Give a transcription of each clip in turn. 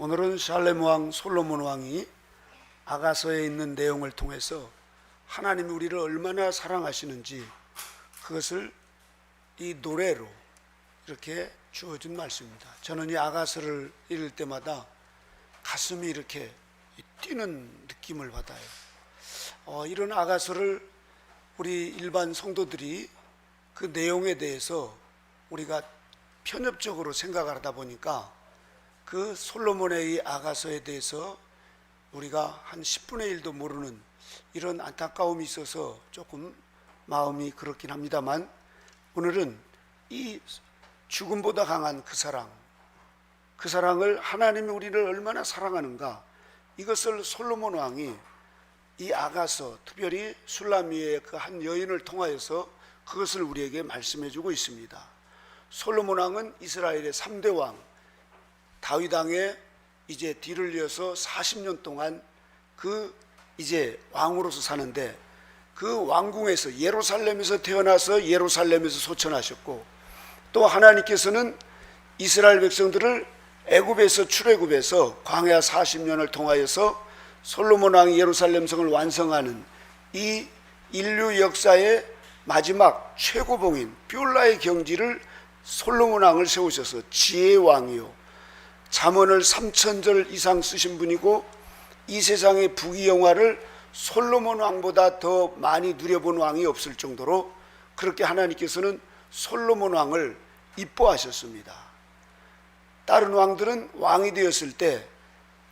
오늘은 살렘 왕 솔로몬 왕이 아가서에 있는 내용을 통해서 하나님이 우리를 얼마나 사랑하시는지 그것을 이 노래로 이렇게 주어진 말씀입니다. 저는 이 아가서를 읽을 때마다 가슴이 이렇게 뛰는 느낌을 받아요. 이런 아가서를 우리 일반 성도들이 그 내용에 대해서 우리가 편협적으로 생각을 하다 보니까 그 솔로몬의 이 아가서에 대해서 우리가 한 10분의 1도 모르는 이런 안타까움이 있어서 조금 마음이 그렇긴 합니다만, 오늘은 이 죽음보다 강한 그 사랑을 하나님이 우리를 얼마나 사랑하는가, 이것을 솔로몬 왕이 이 아가서, 특별히 술람미의 그 한 여인을 통하여서 그것을 우리에게 말씀해 주고 있습니다. 솔로몬 왕은 이스라엘의 3대 왕 다윗 왕의 이제 뒤를 이어서 40년 동안 그 이제 왕으로서 사는데, 그 왕궁에서 예루살렘에서 태어나서 예루살렘에서 소천하셨고, 또 하나님께서는 이스라엘 백성들을 애굽에서 출애굽해서 광야 40년을 통하여서 솔로몬 왕이 예루살렘 성을 완성하는 이 인류 역사의 마지막 최고봉인 뷸라의 경지를 솔로몬 왕을 세우셔서 지혜의 왕이요, 잠언을 3000절 이상 쓰신 분이고, 이 세상의 부귀영화를 솔로몬 왕보다 더 많이 누려본 왕이 없을 정도로 그렇게 하나님께서는 솔로몬 왕을 이뻐하셨습니다. 다른 왕들은 왕이 되었을 때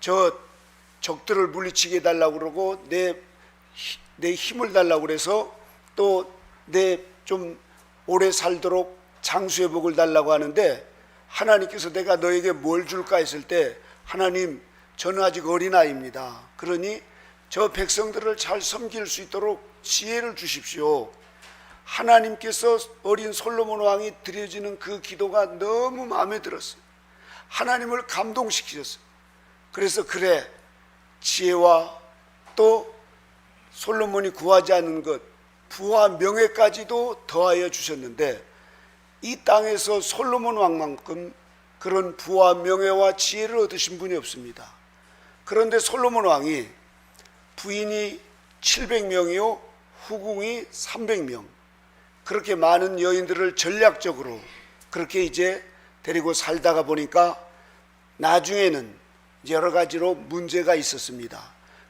저 적들을 물리치게 해달라고 그러고 내 힘을 달라고 그래서 또 내 좀 오래 살도록 장수의 복을 달라고 하는데, 하나님께서 내가 너에게 뭘 줄까 했을 때, 하나님, 저는 아직 어린아이입니다. 그러니 저 백성들을 잘 섬길 수 있도록 지혜를 주십시오. 하나님께서 어린 솔로몬 왕이 드려지는 그 기도가 너무 마음에 들었어요. 하나님을 감동시키셨어요. 그래서 그래, 지혜와 또 솔로몬이 구하지 않은 것, 부와 명예까지도 더하여 주셨는데, 이 땅에서 솔로몬 왕만큼 그런 부와 명예와 지혜를 얻으신 분이 없습니다. 그런데 솔로몬 왕이 부인이 700명이요 후궁이 300명, 그렇게 많은 여인들을 전략적으로 그렇게 이제 데리고 살다가 보니까 나중에는 여러 가지로 문제가 있었습니다.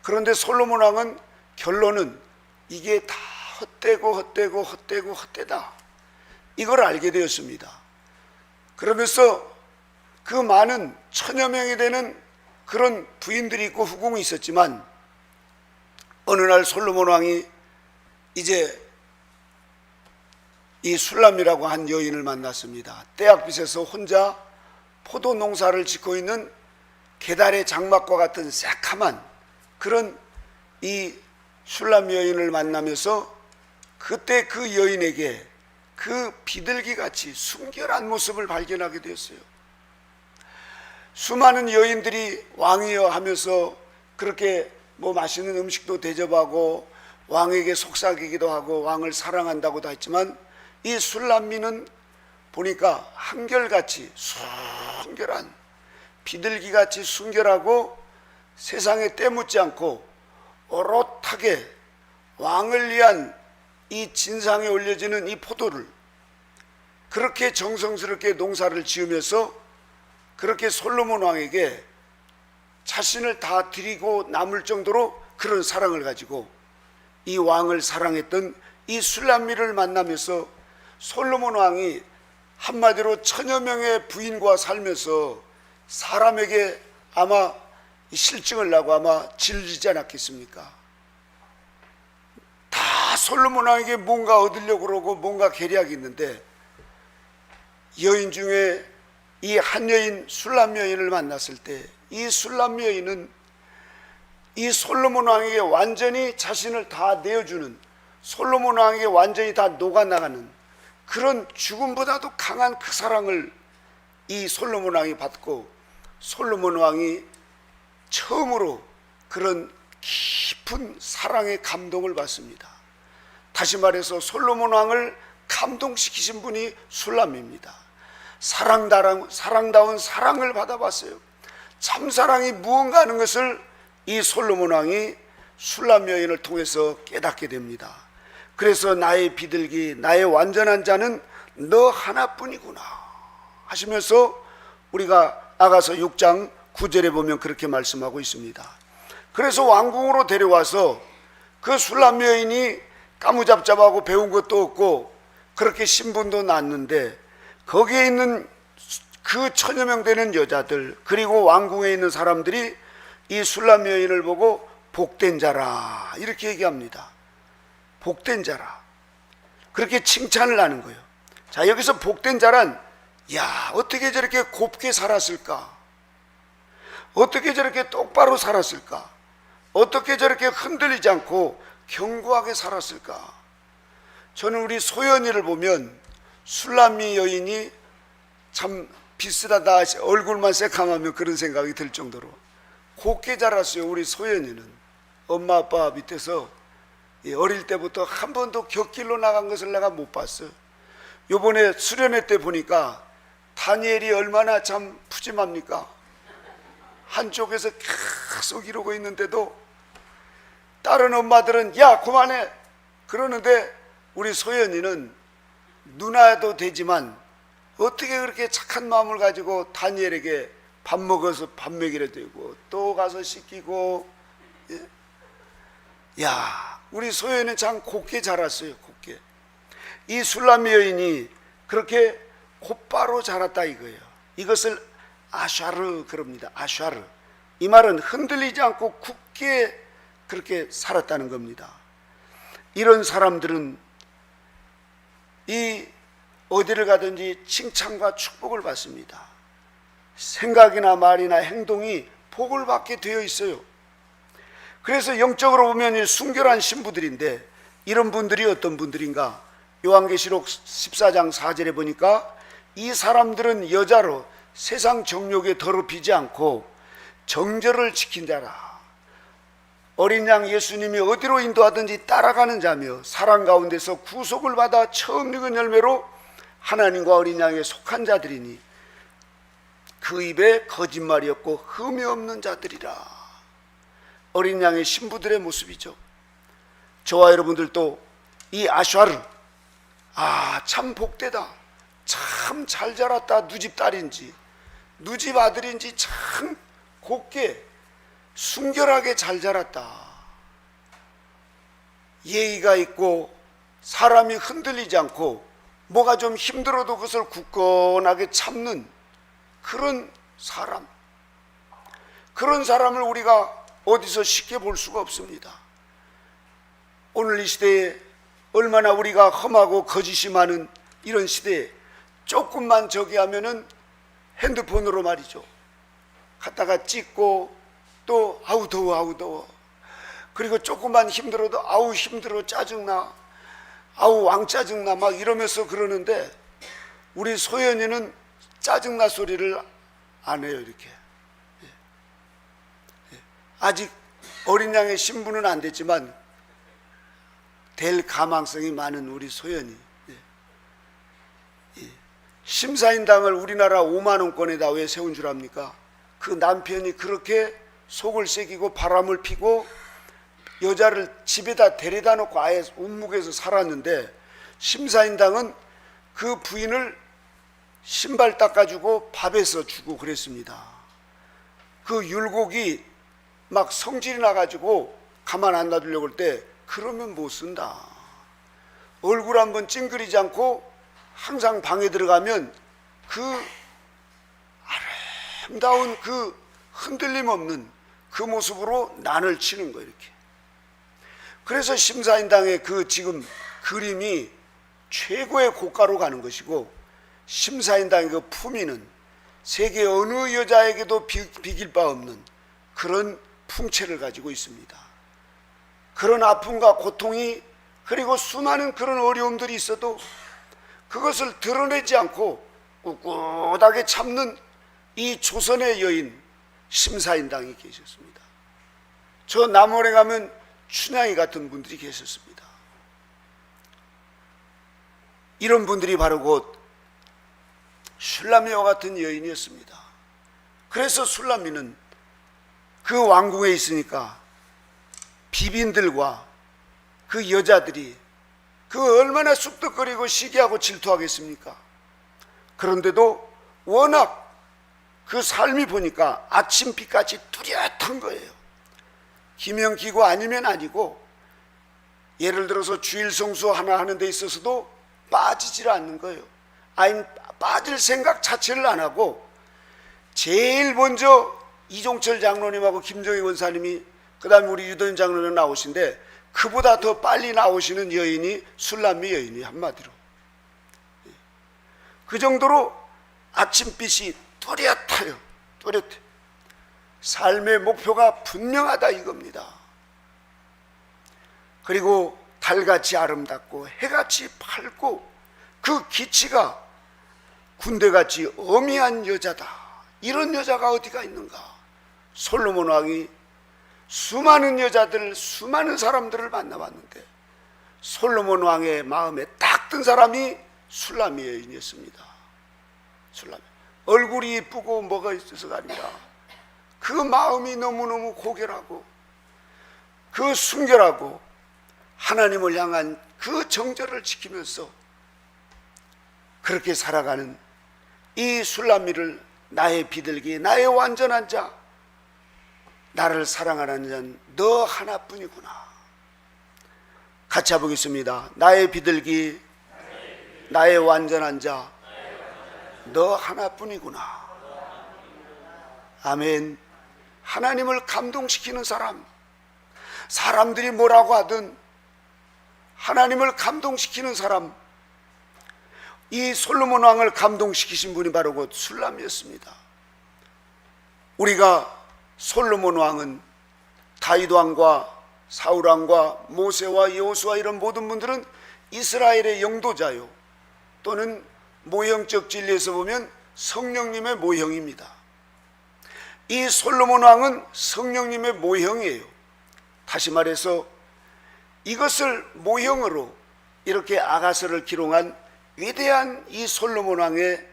그런데 솔로몬 왕은 결론은 이게 다 헛되다, 이걸 알게 되었습니다. 그러면서 그 많은 1000여 명이 되는 그런 부인들이 있고 후궁이 있었지만, 어느 날 솔로몬 왕이 이제 이 술람이라고 한 여인을 만났습니다. 떼약빛에서 혼자 포도 농사를 짓고 있는 게달의 장막과 같은 새카만 그런 이 술람 여인을 만나면서, 그때 그 여인에게 그 비둘기같이 순결한 모습을 발견하게 되었어요. 수많은 여인들이 왕이여 하면서 그렇게 뭐 맛있는 음식도 대접하고 왕에게 속삭이기도 하고 왕을 사랑한다고도 했지만, 이 술람미는 보니까 한결같이 순결한, 비둘기같이 순결하고 세상에 때묻지 않고 오롯하게 왕을 위한 이 진상에 올려지는 이 포도를 그렇게 정성스럽게 농사를 지으면서 그렇게 솔로몬 왕에게 자신을 다 드리고 남을 정도로 그런 사랑을 가지고 이 왕을 사랑했던 이 술람미를 만나면서, 솔로몬 왕이 한마디로 1000여 명의 부인과 살면서 사람에게 아마 실증을 나고 아마 질리지 않았겠습니까? 다 솔로몬 왕에게 뭔가 얻으려고 그러고 뭔가 계략이 있는데, 여인 중에 이 한 여인 술람 여인을 만났을 때, 이 술람 여인은 이 솔로몬 왕에게 완전히 자신을 다 내어주는, 솔로몬 왕에게 완전히 다 녹아나가는 그런 죽음보다도 강한 그 사랑을 이 솔로몬 왕이 받고, 솔로몬 왕이 처음으로 그런 깊은 사랑의 감동을 받습니다. 다시 말해서 솔로몬 왕을 감동시키신 분이 술람입니다. 사랑다운 사랑을 받아봤어요. 참사랑이 무언가 하는 것을 이 솔로몬 왕이 술람 여인을 통해서 깨닫게 됩니다. 그래서 나의 비둘기, 나의 완전한 자는 너 하나뿐이구나 하시면서 우리가 아가서 6장 9절에 보면 그렇게 말씀하고 있습니다. 그래서 왕궁으로 데려와서 그 술람 여인이 까무잡잡하고 배운 것도 없고 그렇게 신분도 낮는데 거기에 있는 그 1000여 명 되는 여자들 그리고 왕궁에 있는 사람들이 이 술람 여인을 보고 복된 자라 이렇게 얘기합니다. 복된 자라 그렇게 칭찬을 하는 거예요. 자, 여기서 복된 자란 야 어떻게 저렇게 곱게 살았을까, 어떻게 저렇게 똑바로 살았을까, 어떻게 저렇게 흔들리지 않고 견고하게 살았을까. 저는 우리 소연이를 보면 술람미 여인이 참 비슷하다, 얼굴만 새카마면 그런 생각이 들 정도로 곱게 자랐어요. 우리 소연이는 엄마 아빠 밑에서 어릴 때부터 한 번도 곁길로 나간 것을 내가 못 봤어요. 요번에 수련회 때 보니까 다니엘이 얼마나 참 푸짐합니까? 한쪽에서 계속 이러고 있는데도 다른 엄마들은 야 그만해 그러는데 우리 소연이는 누나도 되지만 어떻게 그렇게 착한 마음을 가지고 다니엘에게 밥 먹어서 밥 먹이려 되고 또 가서 씻기고. 야 우리 소연이는 참 곱게 자랐어요. 곱게. 이 술람 여인이 그렇게 곧바로 자랐다 이거예요. 이것을 아샤르 그럽니다. 아샤르. 이 말은 흔들리지 않고 굳게 그렇게 살았다는 겁니다. 이런 사람들은 이 어디를 가든지 칭찬과 축복을 받습니다. 생각이나 말이나 행동이 복을 받게 되어 있어요. 그래서 영적으로 보면 이 순결한 신부들인데 이런 분들이 어떤 분들인가? 요한계시록 14장 4절에 보니까 이 사람들은 여자로 세상 정욕에 더럽히지 않고 정절을 지킨 자라. 어린 양 예수님이 어디로 인도하든지 따라가는 자며 사랑 가운데서 구속을 받아 처음 익은 열매로 하나님과 어린 양에 속한 자들이니 그 입에 거짓말이 없고 흠이 없는 자들이라. 어린 양의 신부들의 모습이죠. 저와 여러분들도 이 아샤르, 참 복되다, 참 잘 자랐다, 누집 딸인지 누집 아들인지 참 곱게 순결하게 잘 자랐다, 예의가 있고 사람이 흔들리지 않고 뭐가 좀 힘들어도 그것을 굳건하게 참는 그런 사람, 그런 사람을 우리가 어디서 쉽게 볼 수가 없습니다. 오늘 이 시대에 얼마나 우리가 험하고 거짓이 많은 이런 시대에 조금만 저기 하면은 핸드폰으로 말이죠, 갖다가 찍고 또 아우 더워 그리고 조금만 힘들어도 아우 힘들어 짜증나 아우 왕 짜증나 막 이러면서 그러는데 우리 소연이는 짜증나 소리를 안 해요. 이렇게 아직 어린 양의 신부는 안 됐지만 될 가망성이 많은 우리 소연이 심사인당을 우리나라 5만 원권에다 왜 세운 줄 압니까? 그 남편이 그렇게 속을 새기고 바람을 피고 여자를 집에다 데려다 놓고 아예 운묵에서 살았는데 심사인당은 그 부인을 신발 닦아주고 밥에서 주고 그랬습니다. 그 율곡이 막 성질이 나가지고 가만 안 놔두려고 할 때 그러면 못 쓴다. 얼굴 한번 찡그리지 않고 항상 방에 들어가면 그 아름다운 그 흔들림 없는 그 모습으로 난을 치는 거예요. 이렇게. 그래서 심사인당의 그 지금 그림이 최고의 고가로 가는 것이고 심사인당의 그 품위는 세계 어느 여자에게도 비길 바 없는 그런 풍채를 가지고 있습니다. 그런 아픔과 고통이 그리고 수많은 그런 어려움들이 있어도 그것을 드러내지 않고 꿋꿋하게 참는 이 조선의 여인 심사인당이 계셨습니다. 저 남원에 가면 춘향이 같은 분들이 계셨습니다. 이런 분들이 바로 곧 슐라미와 같은 여인이었습니다. 그래서 술람미는 그 왕궁에 있으니까 비빈들과 그 여자들이 그 얼마나 쑥덕거리고 시기하고 질투하겠습니까? 그런데도 워낙 그 삶이 보니까 아침빛같이 뚜렷한 거예요. 기명기고 아니면 아니고, 예를 들어서 주일 성수 하나 하는 데 있어서도 빠지질 않는 거예요. 아니, 빠질 생각 자체를 안 하고, 제일 먼저 이종철 장로님하고 김정희 원사님이, 그 다음에 우리 유도현 장로님 나오신데, 그보다 더 빨리 나오시는 여인이 술람미 여인이, 한마디로. 그 정도로 아침빛이 뚜렷해요. 뚜렷해. 삶의 목표가 분명하다 이겁니다. 그리고 달같이 아름답고 해같이 밝고 그 기치가 군대같이 어미한 여자다. 이런 여자가 어디가 있는가? 솔로몬 왕이 수많은 여자들, 수많은 사람들을 만나봤는데 솔로몬 왕의 마음에 딱 든 사람이 술람미 여인이었습니다. 술람미. 얼굴이 예쁘고 뭐가 있어서가 아니라 그 마음이 너무너무 고결하고 그 순결하고 하나님을 향한 그 정절을 지키면서 그렇게 살아가는 이 술람미를 나의 비둘기, 나의 완전한 자, 나를 사랑하는 자는 너 하나뿐이구나. 같이 해보겠습니다. 나의 비둘기, 나의 완전한 자, 너 하나뿐이구나. 아멘. 하나님을 감동시키는 사람, 사람들이 뭐라고 하든 하나님을 감동시키는 사람, 이 솔로몬 왕을 감동시키신 분이 바로 곧 술람이었습니다. 우리가 솔로몬 왕은 다윗 왕과 사울 왕과 모세와 여호수아 이런 모든 분들은 이스라엘의 영도자요, 또는 모형적 진리에서 보면 성령님의 모형입니다. 이 솔로몬 왕은 성령님의 모형이에요. 다시 말해서 이것을 모형으로 이렇게 아가서를 기록한 위대한 이 솔로몬 왕의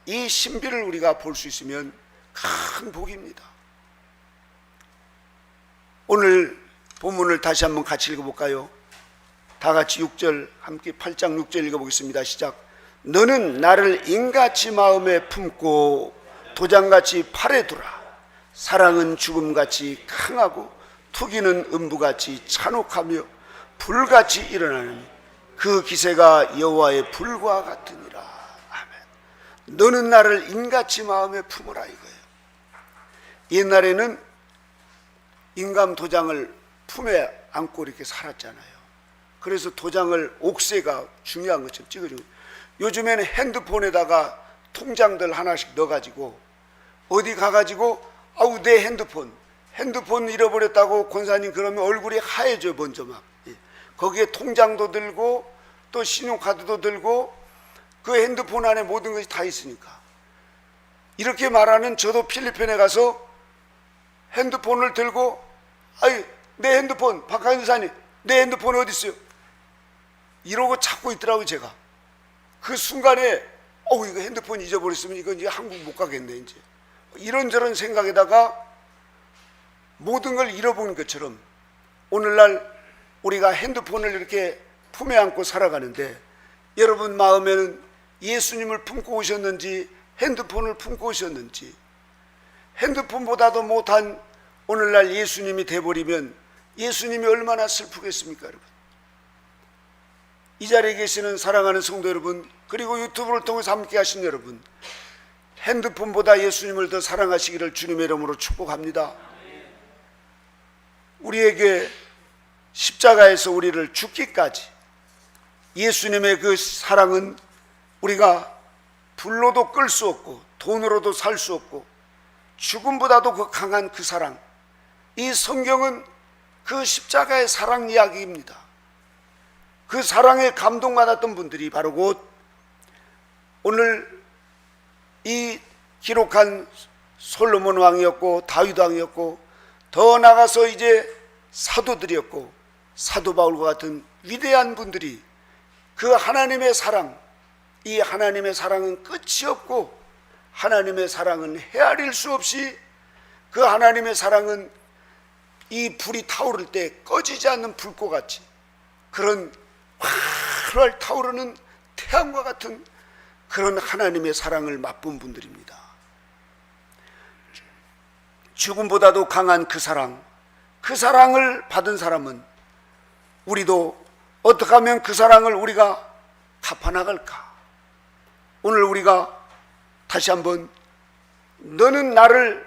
이 신비를 우리가 볼 수 있으면 큰 복입니다. 오늘 본문을 다시 한번 같이 읽어볼까요? 다 같이 6절 함께 8장 6절 읽어보겠습니다. 시작. 너는 나를 인같이 마음에 품고 도장같이 팔에 두라. 사랑은 죽음같이 강하고 투기는 음부같이 잔혹하며 불같이 일어나는 그 기세가 여호와의 불과 같으니라. 아멘. 너는 나를 인같이 마음에 품으라 이거예요. 옛날에는 인감 도장을 품에 안고 이렇게 살았잖아요. 그래서 도장을 옥새가 중요한 것처럼 찍어주고, 요즘에는 핸드폰에다가 통장들 하나씩 넣어가지고 어디 가가지고 아우 내 핸드폰 잃어버렸다고 권사님 그러면 얼굴이 하얘져. 먼저 막 거기에 통장도 들고 또 신용카드도 들고 그 핸드폰 안에 모든 것이 다 있으니까. 이렇게 말하는 저도 필리핀에 가서 핸드폰을 들고 아이 내 핸드폰, 박하연 사님 내 핸드폰 어디 있어요? 이러고 찾고 있더라고요. 제가 그 순간에 이거 핸드폰 잊어버렸으면 이거 이제 한국 못 가겠네. 이제 이런저런 생각에다가 모든 걸 잃어버린 것처럼 오늘날 우리가 핸드폰을 이렇게 품에 안고 살아가는데, 여러분 마음에는 예수님을 품고 오셨는지 핸드폰을 품고 오셨는지, 핸드폰보다도 못한 오늘날 예수님이 돼버리면 예수님이 얼마나 슬프겠습니까? 여러분, 이 자리에 계시는 사랑하는 성도 여러분, 그리고 유튜브를 통해서 함께 하신 여러분, 핸드폰보다 예수님을 더 사랑하시기를 주님의 이름으로 축복합니다. 우리에게 십자가에서 우리를 죽기까지 예수님의 그 사랑은 우리가 불로도 끌 수 없고 돈으로도 살 수 없고 죽음보다도 그 강한 그 사랑, 이 성경은 그 십자가의 사랑 이야기입니다. 그 사랑에 감동받았던 분들이 바로 곧 오늘 이 기록한 솔로몬 왕이었고 다윗 왕이었고, 더 나아가서 이제 사도들이었고 사도 바울과 같은 위대한 분들이 그 하나님의 사랑, 이 하나님의 사랑은 끝이 없고 하나님의 사랑은 헤아릴 수 없이, 그 하나님의 사랑은 이 불이 타오를 때 꺼지지 않는 불꽃 같이, 그런 활활 타오르는 태양과 같은 그런 하나님의 사랑을 맛본 분들입니다. 죽음보다도 강한 그 사랑을 받은 사람은 우리도 어떻게 하면 그 사랑을 우리가 갚아나갈까? 오늘 우리가 다시 한번 너는 나를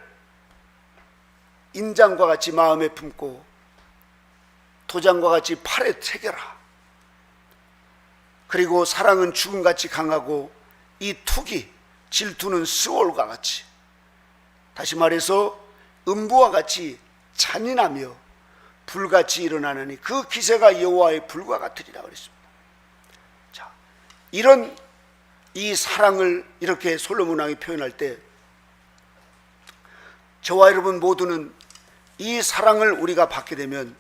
인장과 같이 마음에 품고 도장과 같이 팔에 새겨라. 그리고 사랑은 죽음같이 강하고 이 투기, 질투는 스올과 같이, 다시 말해서 음부와 같이 잔인하며 불같이 일어나느니 그 기세가 여호와의 불과 같으리라 그랬습니다. 자, 이런 이 사랑을 이렇게 솔로몬 왕이 표현할 때 저와 여러분 모두는 이 사랑을 우리가 받게 되면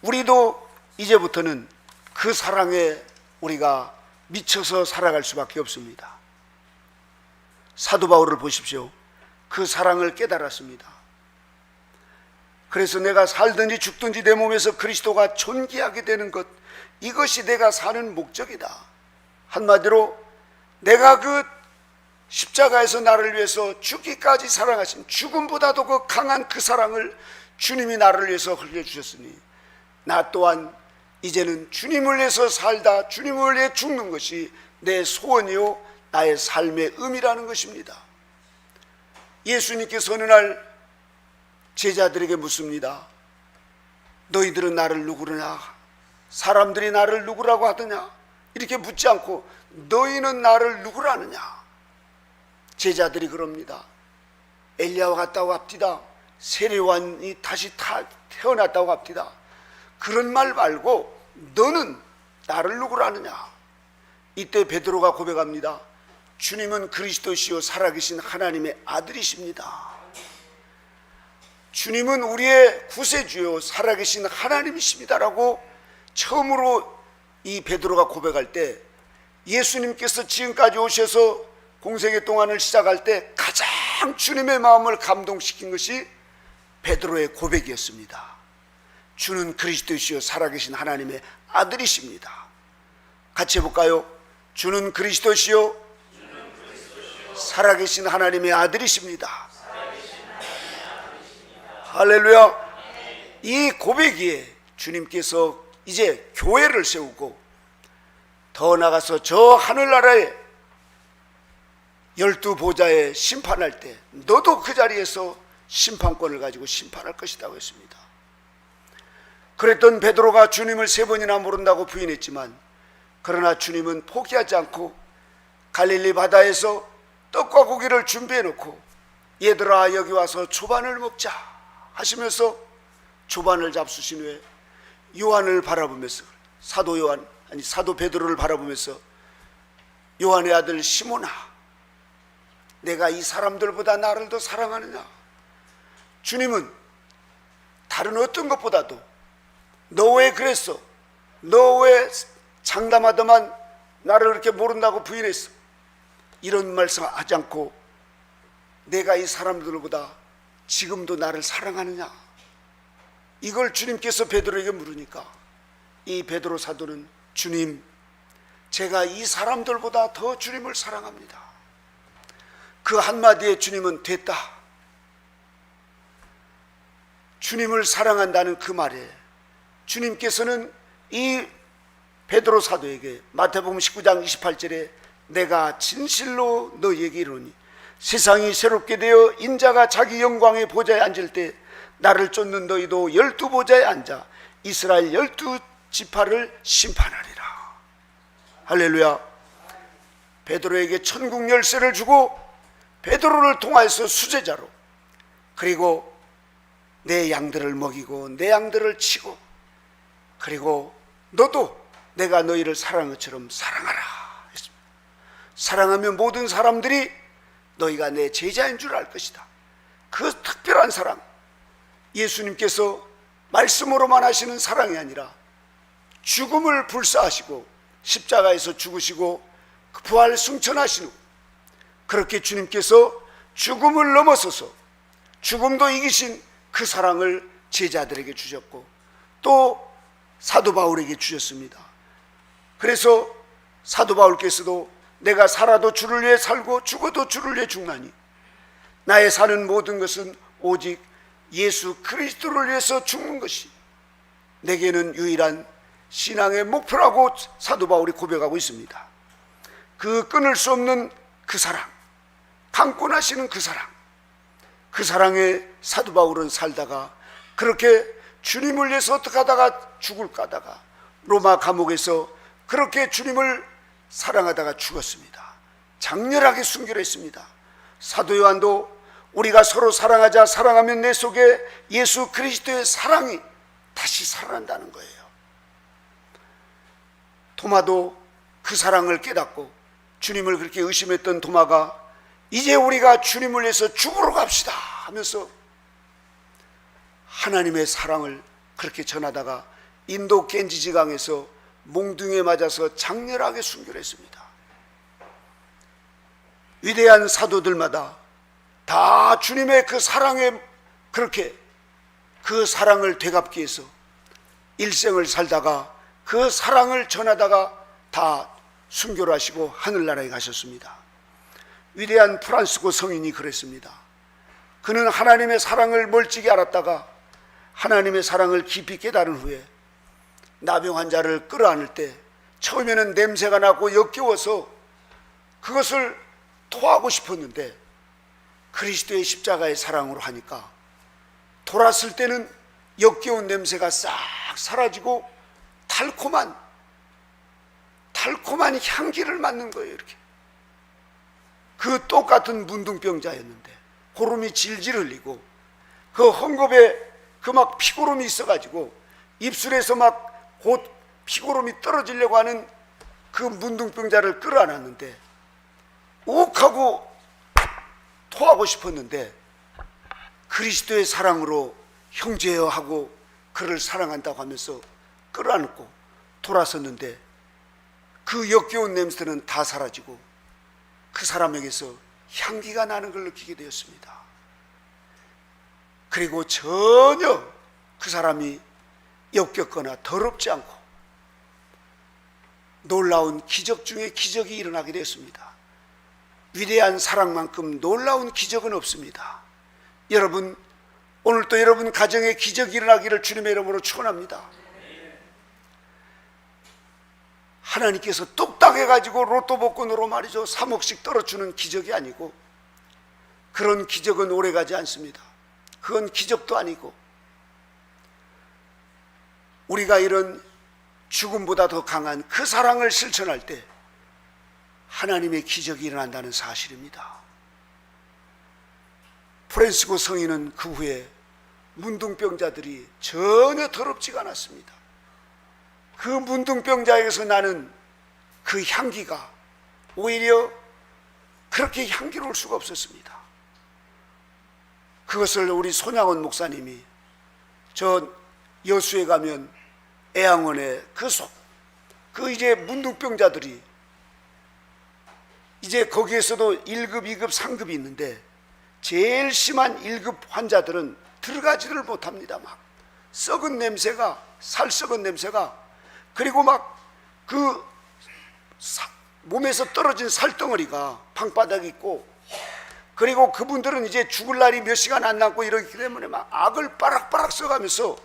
우리도 이제부터는 그 사랑에 우리가 미쳐서 살아갈 수밖에 없습니다. 사도 바울을 보십시오. 그 사랑을 깨달았습니다. 그래서 내가 살든지 죽든지 내 몸에서 그리스도가 존귀하게 되는 것, 이것이 내가 사는 목적이다. 한마디로 내가 그 십자가에서 나를 위해서 죽기까지 사랑하신, 죽음보다도 그 강한 그 사랑을 주님이 나를 위해서 흘려주셨으니 나 또한 이제는 주님을 위해서 살다 주님을 위해 죽는 것이 내 소원이요 나의 삶의 의미라는 것입니다. 예수님께서 어느 날 제자들에게 묻습니다. 너희들은 나를 누구느냐? 사람들이 나를 누구라고 하더냐? 이렇게 묻지 않고 너희는 나를 누구라느냐? 제자들이 그럽니다. 엘리야와 같다고 합디다. 세례요한이 다시 태어났다고 합디다. 그런 말 말고 너는 나를 누구라느냐? 이때 베드로가 고백합니다. 주님은 그리스도시요 살아계신 하나님의 아들이십니다. 주님은 우리의 구세주요 살아계신 하나님이십니다라고 처음으로 이 베드로가 고백할 때, 예수님께서 지금까지 오셔서 공생의 동안을 시작할 때 가장 주님의 마음을 감동시킨 것이 베드로의 고백이었습니다. 주는 그리스도시요 살아계신 하나님의 아들이십니다. 같이 해볼까요? 주는 그리스도시요 살아계신 하나님의 아들이십니다. 할렐루야. 이 고백이에 주님께서 이제 교회를 세우고 더 나가서 저 하늘나라에 12보좌에 심판할 때 너도 그 자리에서 심판권을 가지고 심판할 것이라고 했습니다. 그랬던 베드로가 주님을 3번이나 모른다고 부인했지만, 그러나 주님은 포기하지 않고 갈릴리 바다에서 떡과 고기를 준비해 놓고 얘들아 여기 와서 조반을 먹자 하시면서 조반을 잡수신 후에 요한을 바라보면서, 사도 베드로를 바라보면서 요한의 아들 시몬아, 내가 이 사람들보다 나를 더 사랑하느냐? 주님은 다른 어떤 것보다도 너 왜 그랬어? 너 왜 장담하더만 나를 그렇게 모른다고 부인했어? 이런 말씀 하지 않고 내가 이 사람들보다 지금도 나를 사랑하느냐? 이걸 주님께서 베드로에게 물으니까 이 베드로 사도는 주님, 제가 이 사람들보다 더 주님을 사랑합니다. 그 한마디에 주님은 됐다. 주님을 사랑한다는 그 말에 주님께서는 이 베드로 사도에게 마태복음 19장 28절에 내가 진실로 너희에게 이르노니 세상이 새롭게 되어 인자가 자기 영광의 보좌에 앉을 때 나를 쫓는 너희도 12보좌에 앉아 이스라엘 12지파를 심판하리라. 할렐루야. 베드로에게 천국 열쇠를 주고 베드로를 통하여서 수제자로, 그리고 내 양들을 먹이고 내 양들을 치고, 그리고 너도 내가 너희를 사랑한 것처럼 사랑하라 했습니다. 사랑하면 모든 사람들이 너희가 내 제자인 줄 알 것이다. 그 특별한 사랑, 예수님께서 말씀으로만 하시는 사랑이 아니라 죽음을 불사하시고 십자가에서 죽으시고 부활 승천하신 후 그렇게 주님께서 죽음을 넘어서서 죽음도 이기신 그 사랑을 제자들에게 주셨고 또 사도 바울에게 주셨습니다. 그래서 사도 바울께서도 내가 살아도 주를 위해 살고 죽어도 주를 위해 죽나니 나의 사는 모든 것은 오직 예수 그리스도를 위해서 죽는 것이 내게는 유일한 신앙의 목표라고 사도 바울이 고백하고 있습니다. 그 끊을 수 없는 그 사랑, 강권하시는 그 사랑, 그 사랑에 사도 바울은 살다가 그렇게 주님을 위해서 어떻게 하다가 죽을까 하다가 로마 감옥에서 그렇게 주님을 사랑하다가 죽었습니다. 장렬하게 순교를 했습니다. 사도 요한도 우리가 서로 사랑하자, 사랑하면 내 속에 예수 그리스도의 사랑이 다시 살아난다는 거예요. 도마도 그 사랑을 깨닫고 주님을 그렇게 의심했던 도마가 이제 우리가 주님을 위해서 죽으러 갑시다 하면서 하나님의 사랑을 그렇게 전하다가 인도 겐지지강에서 몽둥이에 맞아서 장렬하게 순교를 했습니다. 위대한 사도들마다 다 주님의 그 사랑에 그렇게 그 사랑을 되갚기 위해서 일생을 살다가 그 사랑을 전하다가 다 순교를 하시고 하늘나라에 가셨습니다. 위대한 프란시스코 성인이 그랬습니다. 그는 하나님의 사랑을 멀찍이 알았다가 하나님의 사랑을 깊이 깨달은 후에 나병 환자를 끌어안을 때 처음에는 냄새가 나고 역겨워서 그것을 토하고 싶었는데 그리스도의 십자가의 사랑으로 하니까 돌았을 때는 역겨운 냄새가 싹 사라지고 달콤한 향기를 맡는 거예요. 이렇게 그 똑같은 문둥병자였는데 고름이 질질 흘리고 그 헝겊에 그 막 피고름이 있어가지고 입술에서 막 곧 피고름이 떨어지려고 하는 그 문둥병자를 끌어안았는데 욱하고 토하고 싶었는데 그리스도의 사랑으로 형제여 하고 그를 사랑한다고 하면서 끌어안고 돌아섰는데 그 역겨운 냄새는 다 사라지고 그 사람에게서 향기가 나는 걸 느끼게 되었습니다. 그리고 전혀 그 사람이 역겹거나 더럽지 않고 놀라운 기적 중에 기적이 일어나게 되었습니다. 위대한 사랑만큼 놀라운 기적은 없습니다. 여러분, 오늘도 여러분 가정에 기적이 일어나기를 주님의 이름으로 축원합니다. 하나님께서 뚝딱 해가지고 로또 복권으로 말이죠 3억씩 떨어주는 기적이 아니고 그런 기적은 오래가지 않습니다. 그건 기적도 아니고 우리가 이런 죽음보다 더 강한 그 사랑을 실천할 때 하나님의 기적이 일어난다는 사실입니다. 프란시스코 성인은 그 후에 문둥병자들이 전혀 더럽지가 않았습니다. 그 문둥병자에게서 나는 그 향기가 오히려 그렇게 향기로울 수가 없었습니다. 그것을 우리 손양원 목사님이 저 여수에 가면 애양원에 그 이제 문둥병자들이 이제 거기에서도 1급, 2급, 3급이 있는데 제일 심한 1급 환자들은 들어가지를 못합니다. 막 썩은 냄새가, 살 썩은 냄새가, 그리고 막 그 몸에서 떨어진 살덩어리가 방바닥에 있고, 그리고 그분들은 이제 죽을 날이 몇 시간 안 남고 이러기 때문에 막 악을 빠락빠락 써가면서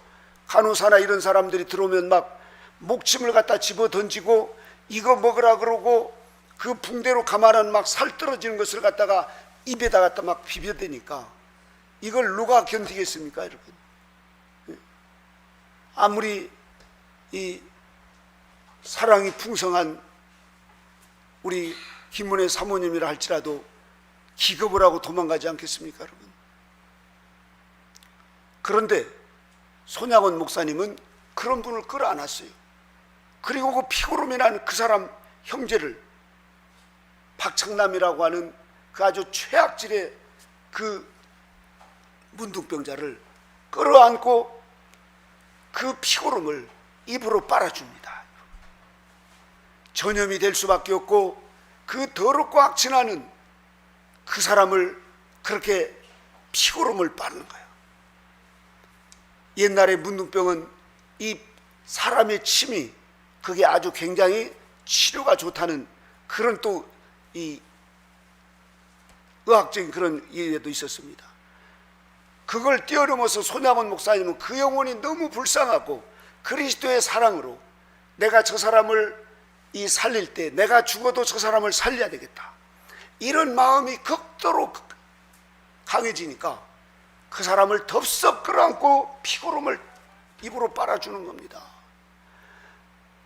간호사나 이런 사람들이 들어오면 막 목침을 갖다 집어 던지고 이거 먹으라 그러고 그 붕대로 감아놓은 막 살 떨어지는 것을 갖다가 입에다 갖다 막 비벼대니까 이걸 누가 견디겠습니까, 여러분? 아무리 이 사랑이 풍성한 우리 김문혜 사모님이라 할지라도 기겁을 하고 도망가지 않겠습니까, 여러분? 그런데 손양원 목사님은 그런 분을 끌어안았어요. 그리고 그 피고름이 난 그 사람 형제를 박창남이라고 하는 그 아주 최악질의 그 문둥병자를 끌어안고 그 피고름을 입으로 빨아줍니다. 전염이 될 수밖에 없고 그 더럽고 악취나는 그 사람을 그렇게 피고름을 빠는 거예요. 옛날에 문둥병은 이 사람의 침이 그게 아주 굉장히 치료가 좋다는 그런 또 이 의학적인 그런 이해도 있었습니다. 그걸 뛰어넘어서 손양원 목사님은 그 영혼이 너무 불쌍하고 그리스도의 사랑으로 내가 저 사람을 이 살릴 때 내가 죽어도 저 사람을 살려야 되겠다, 이런 마음이 극도로 강해지니까 그 사람을 덥석 끌어안고 피고름을 입으로 빨아주는 겁니다.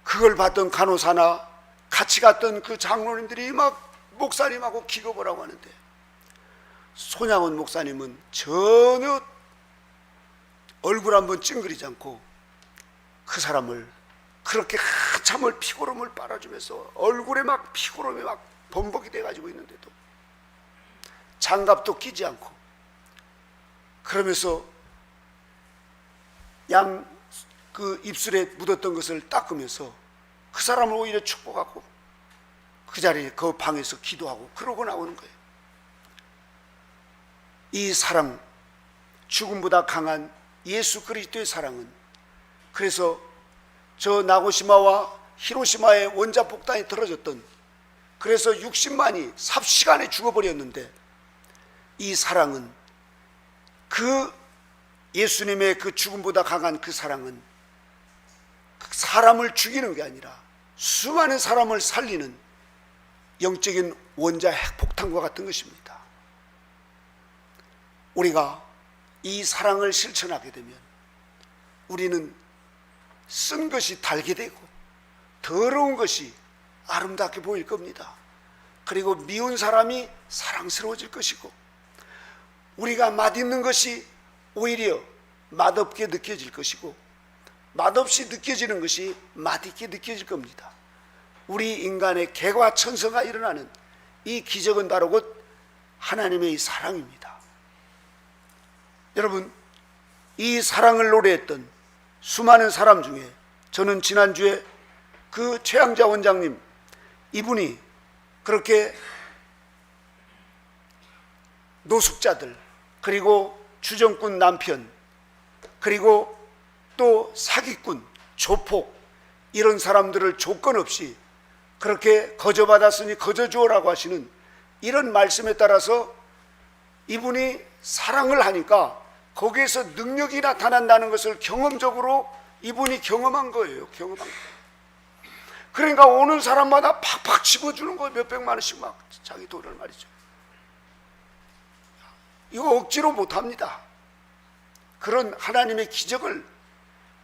그걸 봤던 간호사나 같이 갔던 그 장로님들이 막 목사님하고 기겁을 하고 하는데, 손양원 목사님은 전혀 얼굴 한번 찡그리지 않고 그 사람을 그렇게 한참을 피고름을 빨아주면서 얼굴에 막 피고름이 막 범벅이 돼가지고 있는데도 장갑도 끼지 않고 그러면서 양 그 입술에 묻었던 것을 닦으면서 그 사람을 오히려 축복하고 그 자리에 그 방에서 기도하고 그러고 나오는 거예요. 이 사랑, 죽음보다 강한 예수 그리스도의 사랑은, 그래서 저 나고시마와 히로시마의 원자폭탄이 떨어졌던, 그래서 60만이 삽시간에 죽어버렸는데, 이 사랑은, 그 예수님의 그 죽음보다 강한 그 사랑은 사람을 죽이는 게 아니라 수많은 사람을 살리는 영적인 원자 핵폭탄과 같은 것입니다. 우리가 이 사랑을 실천하게 되면 우리는 쓴 것이 달게 되고 더러운 것이 아름답게 보일 겁니다. 그리고 미운 사람이 사랑스러워질 것이고, 우리가 맛있는 것이 오히려 맛없게 느껴질 것이고, 맛없이 느껴지는 것이 맛있게 느껴질 겁니다. 우리 인간의 개과천선가 일어나는 이 기적은 바로 곧 하나님의 이 사랑입니다. 여러분, 이 사랑을 노래했던 수많은 사람 중에 저는 지난주에 그 최양자 원장님, 이분이 그렇게 노숙자들, 그리고 주정꾼 남편, 그리고 또 사기꾼, 조폭, 이런 사람들을 조건 없이 그렇게 거저받았으니 거저주어라고 하시는 이런 말씀에 따라서 이분이 사랑을 하니까 거기에서 능력이 나타난다는 것을 경험적으로 이분이 경험한 거예요. 경험한 거예요. 그러니까 오는 사람마다 팍팍 집어주는 거예요. 몇백만 원씩 막 자기 돈을 말이죠. 이거 억지로 못합니다. 그런 하나님의 기적을,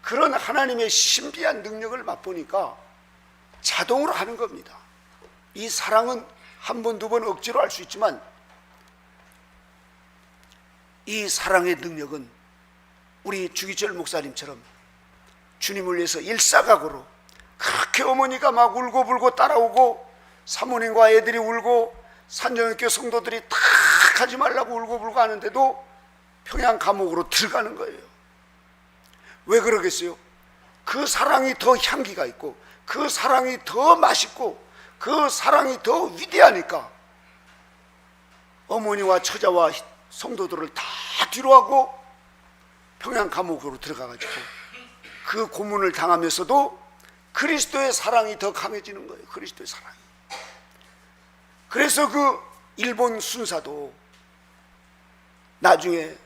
그런 하나님의 신비한 능력을 맛보니까 자동으로 하는 겁니다. 이 사랑은 한 번, 두 번 억지로 할 수 있지만 이 사랑의 능력은 우리 주기철 목사님처럼 주님을 위해서 일사각오로 그렇게 어머니가 막 울고불고 따라오고 사모님과 애들이 울고 산정학교 성도들이 다 가지 말라고 울고불고 하는데도 평양 감옥으로 들어가는 거예요. 왜 그러겠어요? 그 사랑이 더 향기가 있고 그 사랑이 더 맛있고 그 사랑이 더 위대하니까 어머니와 처자와 성도들을 다 뒤로하고 평양 감옥으로 들어가가지고 그 고문을 당하면서도 그리스도의 사랑이 더 강해지는 거예요. 그리스도의 사랑이. 그래서 그 일본 순사도 나중에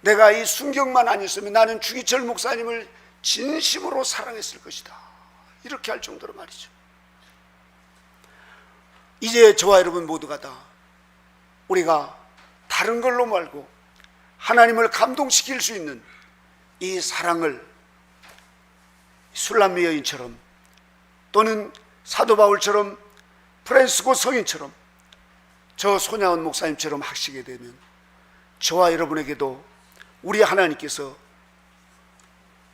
내가 이 순경만 아니었으면 나는 주기철 목사님을 진심으로 사랑했을 것이다, 이렇게 할 정도로 말이죠. 이제 저와 여러분 모두가 다 우리가 다른 걸로 말고 하나님을 감동시킬 수 있는 이 사랑을 술람미 여인처럼 또는 사도 바울처럼 프란시스코 성인처럼 저 손양원 목사님처럼 하시게 되면 저와 여러분에게도 우리 하나님께서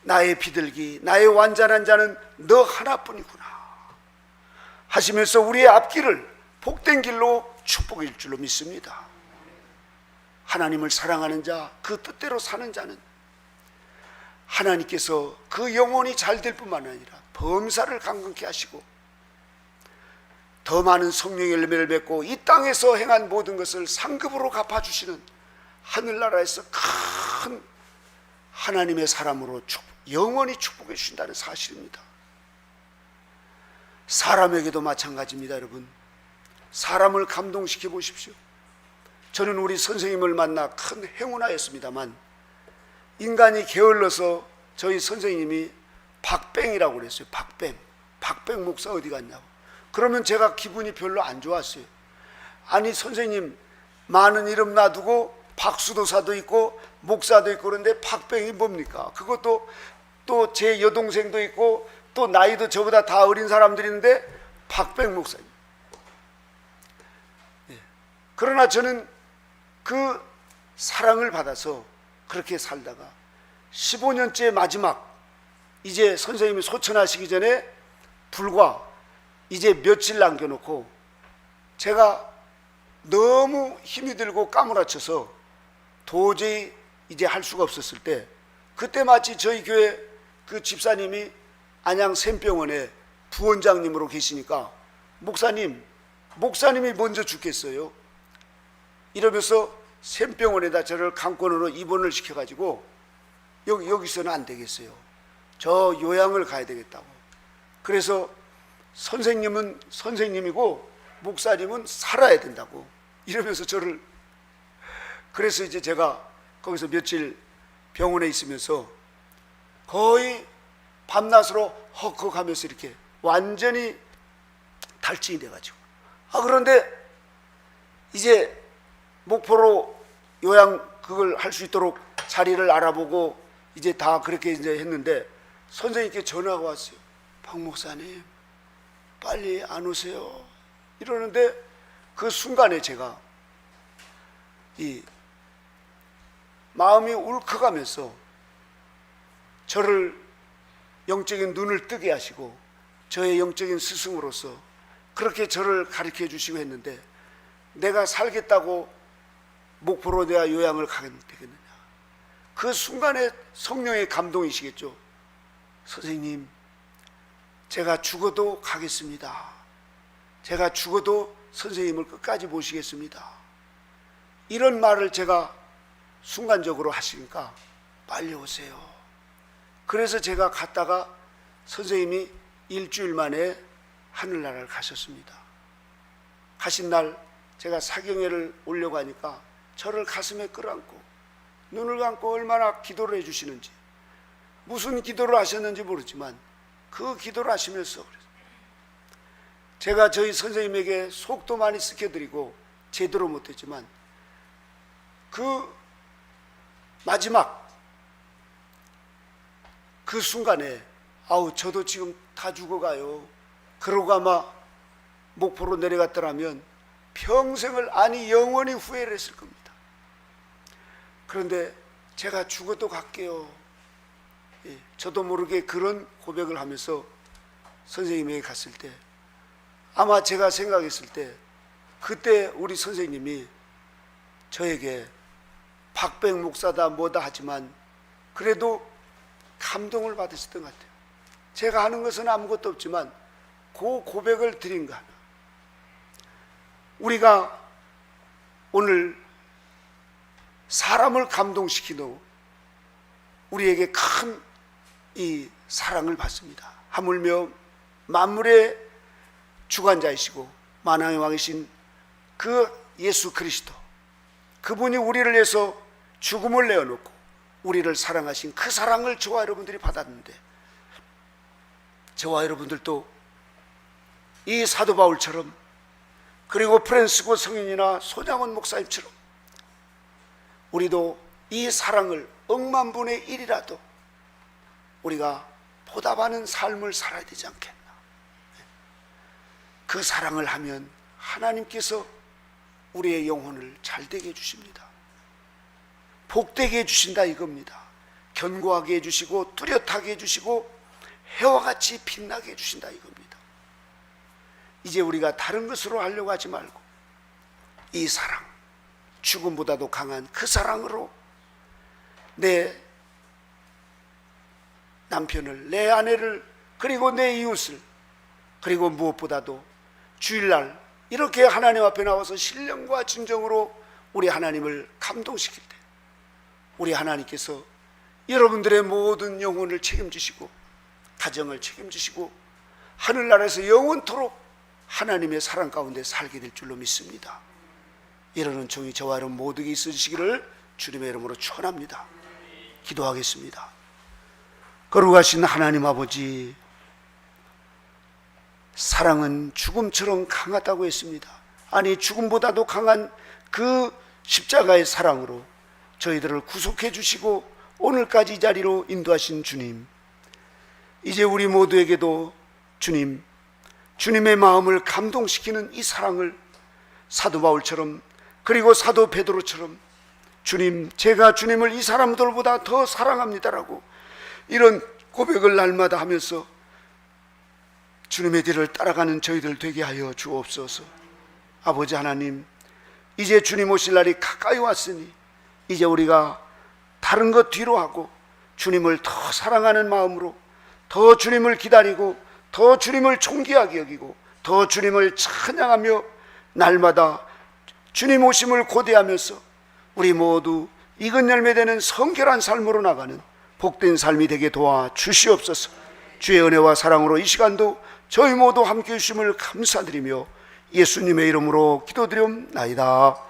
나의 비둘기, 나의 완전한 자는 너 하나뿐이구나 하시면서 우리의 앞길을 복된 길로 축복일 줄로 믿습니다. 하나님을 사랑하는 자, 그 뜻대로 사는 자는 하나님께서 그 영혼이 잘 될 뿐만 아니라 범사를 강건케 하시고 더 많은 성령의 열매를 맺고 이 땅에서 행한 모든 것을 상급으로 갚아주시는 하늘나라에서 큰 하나님의 사람으로 영원히 축복해 주신다는 사실입니다. 사람에게도 마찬가지입니다. 여러분, 사람을 감동시켜 보십시오. 저는 우리 선생님을 만나 큰 행운하였습니다만, 인간이 게을러서 저희 선생님이 박뱅이라고 그랬어요. 박뱅 목사 어디 갔냐고. 그러면 제가 기분이 별로 안 좋았어요. 아니, 선생님 많은 이름 놔두고 박수도사도 있고 목사도 있고 그런데 박뱅이 뭡니까? 그것도 또 제 여동생도 있고 또 나이도 저보다 다 어린 사람들이 있는데 박뱅 목사님. 그러나 저는 그 사랑을 받아서 그렇게 살다가 15년째 마지막, 이제 선생님이 소천하시기 전에 불과 이제 며칠 남겨놓고 제가 너무 힘이 들고 까무라쳐서 도저히 이제 할 수가 없었을 때, 그때 마치 저희 교회 그 집사님이 안양 샘병원에 부원장님으로 계시니까 목사님이 먼저 죽겠어요 이러면서 샘병원에다 저를 강권으로 입원을 시켜가지고 여기서는 안 되겠어요, 저 요양을 가야 되겠다고. 그래서 선생님은 선생님이고 목사님은 살아야 된다고 이러면서 저를, 그래서 이제 제가 거기서 며칠 병원에 있으면서 거의 밤낮으로 헉헉하면서 이렇게 완전히 탈진이 돼가지고, 그런데 이제 목포로 요양 그걸 할 수 있도록 자리를 알아보고 이제 다 그렇게 이제 했는데 선생님께 전화가 왔어요. 박 목사님 빨리 안 오세요 이러는데, 그 순간에 제가 이 마음이 울컥하면서 저를 영적인 눈을 뜨게 하시고 저의 영적인 스승으로서 그렇게 저를 가르쳐 주시고 했는데, 내가 살겠다고 목포로 내가 요양을 가게 되겠느냐. 그 순간에 성령의 감동이시겠죠. 선생님, 제가 죽어도 가겠습니다. 제가 죽어도 선생님을 끝까지 모시겠습니다. 이런 말을 제가 순간적으로 하시니까 빨리 오세요. 그래서 제가 갔다가 선생님이 일주일 만에 하늘나라를 가셨습니다. 가신 날 제가 사경회를 오려고 하니까 저를 가슴에 끌어안고 눈을 감고 얼마나 기도를 해주시는지, 무슨 기도를 하셨는지 모르지만 그 기도를 하시면서 제가 저희 선생님에게 속도 많이 섞여드리고 제대로 못했지만 그 마지막 그 순간에 저도 지금 다 죽어가요. 그러고 아마 목포로 내려갔더라면 평생을, 아니 영원히 후회를 했을 겁니다. 그런데 제가 죽어도 갈게요. 저도 모르게 그런 고백을 하면서 선생님에게 갔을 때, 아마 제가 생각했을 때 그때 우리 선생님이 저에게 박뱅 목사다 뭐다 하지만 그래도 감동을 받으셨던 것 같아요. 제가 하는 것은 아무것도 없지만 그 고백을 드린 것 하나. 우리가 오늘 사람을 감동시키는 우리에게 큰 이 사랑을 받습니다. 하물며 만물의 주관자이시고 만왕의 왕이신 그 예수 그리스도, 그분이 우리를 위해서 죽음을 내어놓고 우리를 사랑하신 그 사랑을 저와 여러분들이 받았는데, 저와 여러분들도 이 사도 바울처럼, 그리고 프란시스코 성인이나 손양원 목사님처럼 우리도 이 사랑을 억만분의 1이라도 우리가 보답하는 삶을 살아야 되지 않겠나. 그 사랑을 하면 하나님께서 우리의 영혼을 잘되게 해주십니다. 복되게 해주신다 이겁니다. 견고하게 해주시고 뚜렷하게 해주시고 해와 같이 빛나게 해주신다 이겁니다. 이제 우리가 다른 것으로 하려고 하지 말고 이 사랑, 죽음보다도 강한 그 사랑으로 내 남편을, 내 아내를, 그리고 내 이웃을, 그리고 무엇보다도 주일날 이렇게 하나님 앞에 나와서 신령과 진정으로 우리 하나님을 감동시킬 때 우리 하나님께서 여러분들의 모든 영혼을 책임지시고 가정을 책임지시고 하늘나라에서 영원토록 하나님의 사랑 가운데 살게 될 줄로 믿습니다. 이런 은총이 저와 여러분 모두에게 있으시기를 주님의 이름으로 축원합니다. 기도하겠습니다. 거룩하신 하나님 아버지, 사랑은 죽음처럼 강하다고 했습니다. 아니, 죽음보다도 강한 그 십자가의 사랑으로 저희들을 구속해 주시고 오늘까지 이 자리로 인도하신 주님, 이제 우리 모두에게도 주님, 주님의 마음을 감동시키는 이 사랑을 사도 바울처럼 그리고 사도 베드로처럼 주님, 제가 주님을 이 사람들보다 더 사랑합니다라고 이런 고백을 날마다 하면서 주님의 뒤를 따라가는 저희들 되게 하여 주옵소서. 아버지 하나님, 이제 주님 오실 날이 가까이 왔으니 이제 우리가 다른 것 뒤로 하고 주님을 더 사랑하는 마음으로 더 주님을 기다리고 더 주님을 존귀하게 여기고 더 주님을 찬양하며 날마다 주님 오심을 고대하면서 우리 모두 익은 열매 되는 성결한 삶으로 나가는 복된 삶이 되게 도와 주시옵소서. 주의 은혜와 사랑으로 이 시간도 저희 모두 함께 해주심을 감사드리며 예수님의 이름으로 기도드리옵나이다.